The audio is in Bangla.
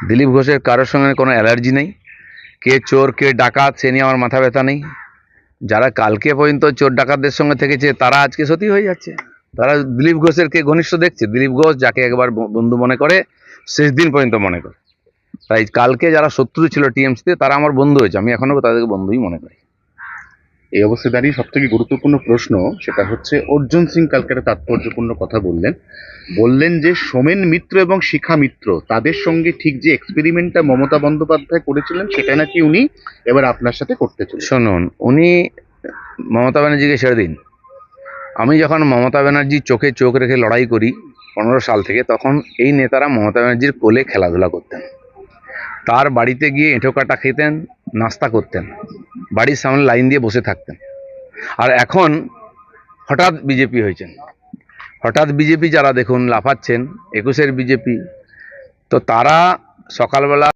দিলীপ ঘোষের কারোর সঙ্গে কোনো অ্যালার্জি নেই। কে চোর কে ডাকাত সে নিয়ে আমার মাথা ব্যথা নেই। যারা কালকে পর্যন্ত চোর ডাকাতদের সঙ্গে থেকেছে তারা আজকে সতী হয়ে যাচ্ছে। তারা দিলীপ ঘোষের কে ঘনিষ্ঠ দেখছে। দিলীপ ঘোষ যাকে একবার বন্ধু মনে করে শেষ দিন পর্যন্ত মনে করে। তাই কালকে যারা শত্রু ছিল টিএমসিতে তারা আমার বন্ধু হয়েছে, আমি এখনো তাদেরকে বন্ধুই মনে করি। এই অবস্থায় দাঁড়িয়ে সব থেকে গুরুত্বপূর্ণ প্রশ্ন সেটা হচ্ছে, অর্জুন সিং কালকে একটা তাৎপর্যপূর্ণ কথা বললেন যে সোমেন মিত্র এবং শিখা মিত্র তাদের সঙ্গে ঠিক যে এক্সপেরিমেন্টটা মমতা বন্দ্যোপাধ্যায় করেছিলেন সেটা নাকি উনি এবার আপনার সাথে করতে চলেছেন। শুনুন, উনি মমতা ব্যানার্জিকে ছেড়ে দিন। আমি যখন মমতা ব্যানার্জির চোখে চোখ রেখে লড়াই করি 15 সাল থেকে, তখন এই নেতারা মমতা ব্যানার্জির কোলে খেলাধুলা করতেন, তার বাড়িতে গিয়ে এঁঠো কাটা খেতেন, নাস্তা করতেন, বাড়ির সামনে লাইন দিয়ে বসে থাকতেন। আর এখন হঠাৎ বিজেপি হয়েছেন, হঠাৎ বিজেপি যারা দেখুন লাফাচ্ছেন, 21-এর বিজেপি। তো তারা সকালবেলা